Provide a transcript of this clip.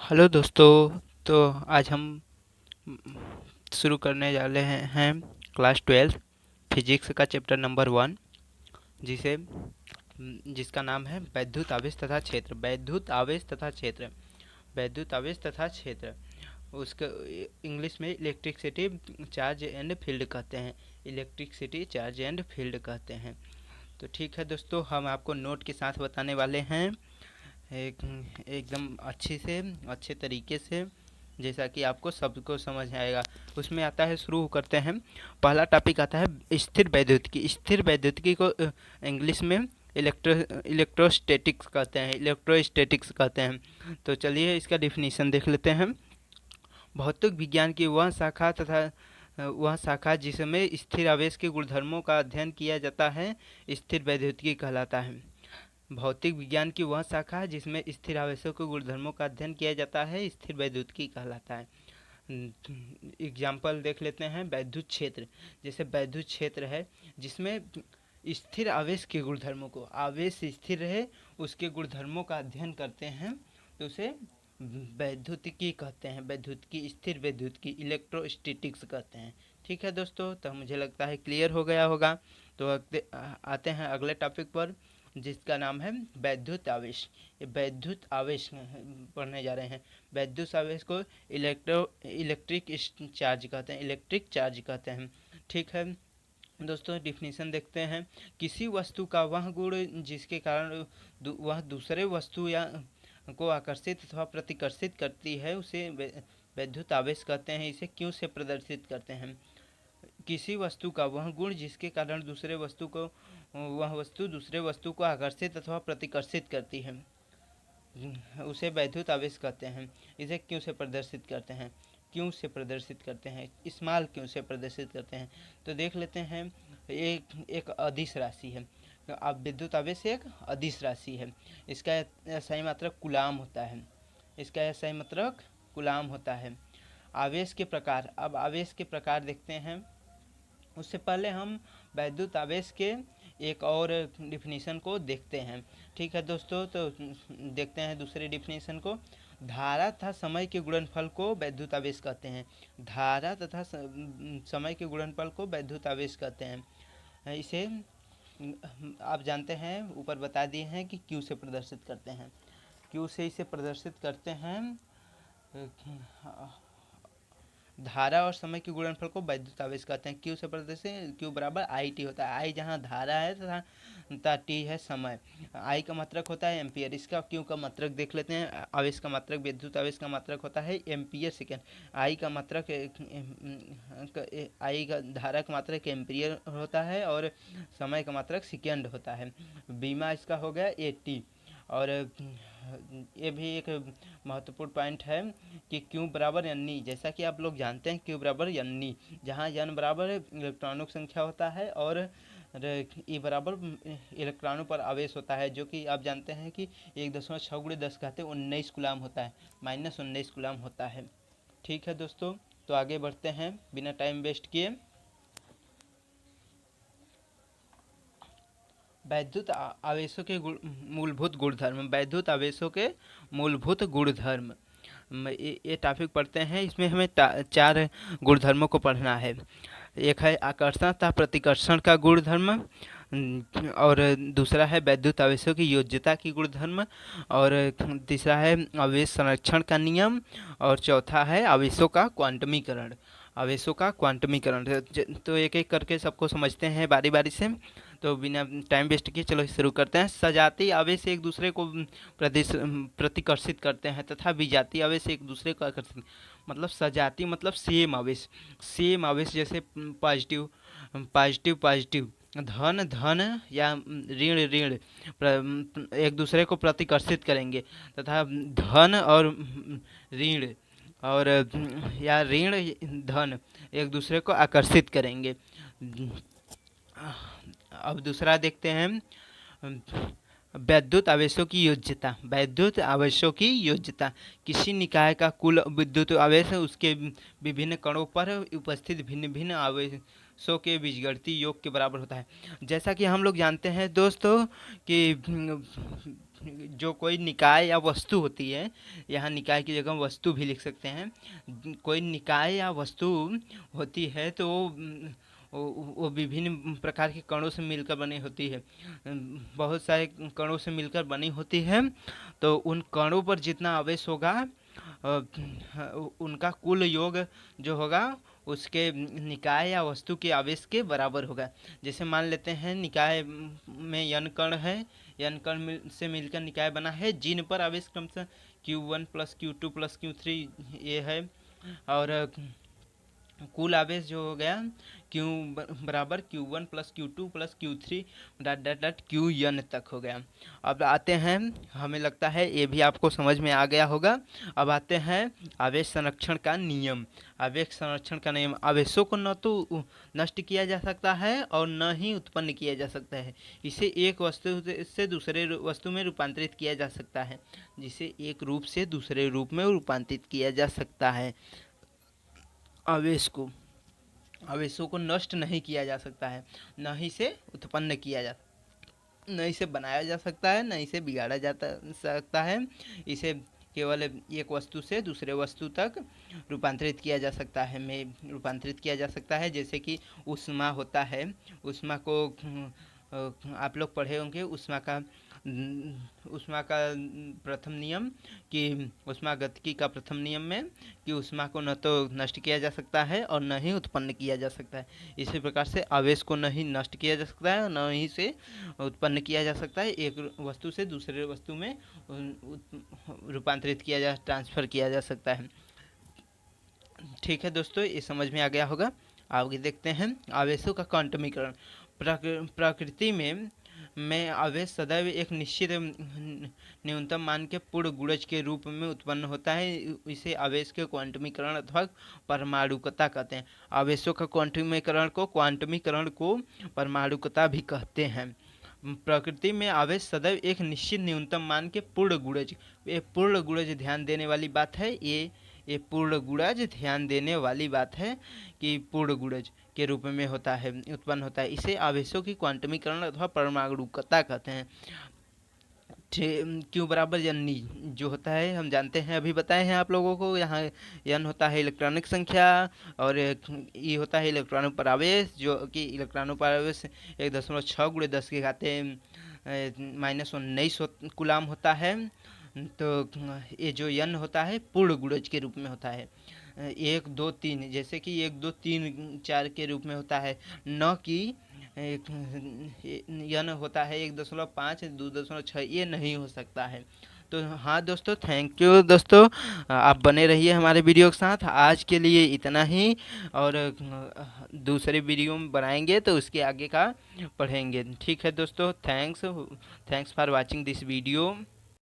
Hello दोस्तों। तो आज हम शुरू करने जा रहे हैं क्लास 12 फिजिक्स का चैप्टर नंबर 1, जिसे जिसका नाम है वैद्युत आवेश तथा क्षेत्र। वैद्युत आवेश तथा क्षेत्र, वैद्युत आवेश तथा क्षेत्र, उसका इंग्लिश में इलेक्ट्रिसिटी चार्ज एंड फील्ड कहते हैं। इलेक्ट्रिसिटी चार्ज एंड फील्ड कहते हैं। तो ठीक है दोस्तों, हम आपको नोट के साथ बताने वाले हैं एकदम अच्छे तरीके से, जैसा कि आपको सबको समझ आएगा। उसमें आता है, शुरू करते हैं। पहला टॉपिक आता है स्थिर वैद्युतिकी। स्थिर वैद्युतिकी को इंग्लिश में इलेक्ट्रोस्टैटिक्स कहते हैं। इलेक्ट्रोस्टैटिक्स कहते हैं। तो चलिए इसका डिफिनीशन देख लेते हैं। भौतिक विज्ञान की वह शाखा जिसमें स्थिर आवेश के गुणधर्मों का अध्ययन किया जाता है, स्थिर वैद्युतिकी कहलाता है। भौतिक विज्ञान की वह शाखा है जिसमें स्थिर आवेशों के गुणधर्मों का अध्ययन किया जाता है, स्थिर वैद्युतिकी कहलाता है। एग्जाम्पल देख लेते हैं। वैद्युत क्षेत्र, जैसे वैद्युत क्षेत्र है जिसमें स्थिर आवेश के गुणधर्मों को, आवेश स्थिर रहे उसके गुणधर्मों का अध्ययन करते हैं, तो उसे वैद्युतिकी कहते हैं। वैद्युतिकी, स्थिर वैद्युतिकी, इलेक्ट्रोस्टैटिक्स कहते हैं। ठीक है दोस्तों, तो मुझे लगता है क्लियर हो गया होगा। तो आते हैं अगले टॉपिक पर, जिसका नाम है वैद्युत आवेश। ये वैद्युत आवेश पढ़ने जा रहे हैं। वैद्युत आवेश को इलेक्ट्रिक चार्ज कहते हैं। इलेक्ट्रिक चार्ज कहते हैं। ठीक है दोस्तों, डिफिनीशन देखते हैं। किसी वस्तु का वह गुण जिसके कारण वह दूसरे वस्तु या को आकर्षित अथवा प्रतिकर्षित करती है, उसे वैद्युत आवेश कहते हैं। इसे क्यों से प्रदर्शित करते हैं। किसी वस्तु का वह गुण जिसके कारण वह वस्तु दूसरे वस्तु को आकर्षित अथवा प्रतिकर्षित करती है, उसे वैद्युत आवेश कहते हैं। इसे क्यों से प्रदर्शित करते हैं। क्यों से प्रदर्शित करते हैं, स्मॉल क्यों से प्रदर्शित करते हैं। तो देख लेते हैं। एक अदिश राशि है। अब विद्युत आवेश एक अदिश राशि है। इसका सही मात्रक कूलाम होता है। इसका सही मात्रक कूलाम होता है। आवेश के प्रकार, अब आवेश के प्रकार देखते हैं। उससे पहले हम वैद्युत आवेश के एक और डिफिनीशन को देखते हैं। ठीक है दोस्तों, तो देखते हैं दूसरे डिफिनीशन को। धारा तथा समय के गुणनफल को वैद्युत आवेश कहते हैं। धारा तथा समय के गुणनफल को वैद्युत आवेश कहते हैं। इसे आप जानते हैं, ऊपर बता दिए हैं कि क्यू से प्रदर्शित करते हैं। क्यू से इसे प्रदर्शित करते हैं। धारा और समय के गुणनफल को वैद्युत आवेश कहते हैं। क्यू से प्रदर्शित, क्यू बराबर आई टी होता है। आई जहाँ धारा है तथा टी है समय। आई का मात्रक होता है एम्पियर। इसका क्यू का मात्रक देख लेते हैं। आवेश का मात्रक, विद्युत आवेश का मात्रक होता है एम्पियर सेकेंड। आई का मात्रक, आई का धारा का मात्रक एम्पियर होता है और समय का मात्रक सेकेंड होता है। बीमा इसका हो गया 80। और ये भी एक महत्वपूर्ण पॉइंट है कि क्यू बराबर एन, जैसा कि आप लोग जानते हैं क्यू बराबर एन, जहाँ एन बराबर इलेक्ट्रॉनों की संख्या होता है और ई बराबर इलेक्ट्रॉनों पर आवेश होता है, जो कि आप जानते हैं कि 1.6 × 10⁻19 कूलाम होता है, -19 कूलाम होता है। ठीक है दोस्तों, तो आगे बढ़ते हैं बिना टाइम वेस्ट किए। वैद्युत आवेशों के मूलभूत गुणधर्म। वैद्युत आवेशों के मूलभूत गुणधर्म, ये टॉपिक पढ़ते हैं। इसमें हमें 4 गुणधर्मों को पढ़ना है। एक है आकर्षण तथा प्रतिकर्षण का गुणधर्म, और दूसरा है वैद्युत आवेशों की योज्यता की गुणधर्म, और तीसरा है आवेश संरक्षण का नियम, और चौथा है आवेशों का क्वांटमीकरण। आवेशों का क्वांटमीकरण, तो एक एक करके सबको समझते हैं बारी बारी से। तो बिना टाइम वेस्ट किए चलो शुरू करते हैं। सजातीय आवेश एक दूसरे को प्रतिकर्षित करते हैं तथा विजातीय आवेश एक दूसरे को आकर्षित, मतलब सजातीय मतलब सेम आवेश। सेम आवेश जैसे पॉजिटिव पॉजिटिव पॉजिटिव, धन धन या ऋण ऋण एक दूसरे को प्रतिकर्षित करेंगे, तथा धन और ऋण और या ऋण धन एक दूसरे को आकर्षित करेंगे। अब दूसरा देखते हैं वैद्युत आवेशों की योज्यता। वैद्युत आवेशों की योज्यता, किसी निकाय का कुल विद्युत आवेश उसके विभिन्न कणों पर उपस्थित भिन्न भिन्न आवेशों के बीजगणितीय योग के बराबर होता है। जैसा कि हम लोग जानते हैं दोस्तों कि जो कोई निकाय या वस्तु होती है, यहाँ निकाय की जगह वस्तु भी लिख सकते हैं। कोई निकाय या वस्तु होती है तो वो विभिन्न प्रकार के कणों से मिलकर बनी होती है, बहुत सारे कणों से मिलकर बनी होती है। तो उन कणों पर जितना आवेश होगा उनका कुल योग जो होगा उसके निकाय या वस्तु के आवेश के बराबर होगा। जैसे मान लेते हैं निकाय में यन कण है, यन कण से मिलकर निकाय बना है, जिन पर आवेश क्रमशः Q1 plus Q2 plus Q3 ये है, और कुल आवेश जो हो गया Q बराबर Q1 plus Q2 plus Q3 dot dot dot Qn तक हो गया। अब आते हैं, हमें लगता है ये भी आपको समझ में आ गया होगा। अब आते हैं आवेश संरक्षण का नियम। आवेश संरक्षण का नियम, आवेशों को न तो नष्ट किया जा सकता है और न ही उत्पन्न किया जा सकता है। इसे एक वस्तु से दूसरे वस्तु में रूपांतरित किया जा सकता है, जिसे एक रूप से दूसरे रूप में रूपांतरित किया जा सकता है। आवेशों को नष्ट नहीं किया जा सकता है, न ही से उत्पन्न किया जा, न इसे बनाया जा सकता है, न इसे बिगाड़ा जा सकता है। इसे केवल एक वस्तु से दूसरे वस्तु तक रूपांतरित किया जा सकता है, रूपांतरित किया जा सकता है। जैसे कि ऊष्मा होता है, ऊष्मा को आप लोग पढ़े होंगे, ऊष्मा का प्रथम नियम कि ऊष्मागतिकी का प्रथम नियम में कि ऊष्मा को न तो नष्ट किया जा सकता है और न ही उत्पन्न किया जा सकता है। इसी प्रकार से आवेश को न ही नष्ट किया जा सकता है और न ही से उत्पन्न किया जा सकता है, एक वस्तु से दूसरे वस्तु में रूपांतरित किया जा, ट्रांसफ़र किया जा सकता है। ठीक है दोस्तों, ये समझ में आ गया होगा। आगे देखते हैं आवेशों का क्वांटमीकरण। प्रकृति में आवेश सदैव एक निश्चित न्यूनतम मान के पूर्ण गुणज के रूप में उत्पन्न होता है। इसे आवेश के क्वांटमीकरण अथवा परमाणुकता कहते हैं। आवेशों का क्वांटमीकरण को परमाणुकता भी कहते हैं। प्रकृति में आवेश सदैव एक निश्चित न्यूनतम मान के पूर्ण गुणज, ये पूर्ण गुणज ध्यान देने वाली बात है, ये पूर्ण गुणज ध्यान देने वाली बात है कि पूर्ण गुणज के रूप में होता है, उत्पन्न होता है। इसे आवेशों की क्वांटमीकरण अथवा परमाणुकता कहते हैं। Q बराबर एन जो होता है हम जानते हैं, अभी बताए हैं आप लोगों को। यहाँ एन होता है इलेक्ट्रॉनिक संख्या और ई होता है इलेक्ट्रॉनों पर आवेश, जो कि इलेक्ट्रॉनों पर आवेश 1.6 × 10⁻⁻19 कूलाम होता है। तो ये जो एन होता है पूर्ण गुणज के रूप में होता है, 1 2 3, जैसे कि 1 2 3 4 के रूप में होता है, न कि एन होता है 1.5 2.6, ये नहीं हो सकता है। तो हाँ दोस्तों, थैंक यू दोस्तों, आप बने रहिए हमारे वीडियो के साथ। आज के लिए इतना ही, और दूसरे वीडियो में बनाएंगे तो उसके आगे का पढ़ेंगे। ठीक है दोस्तों, thanks for watching this video.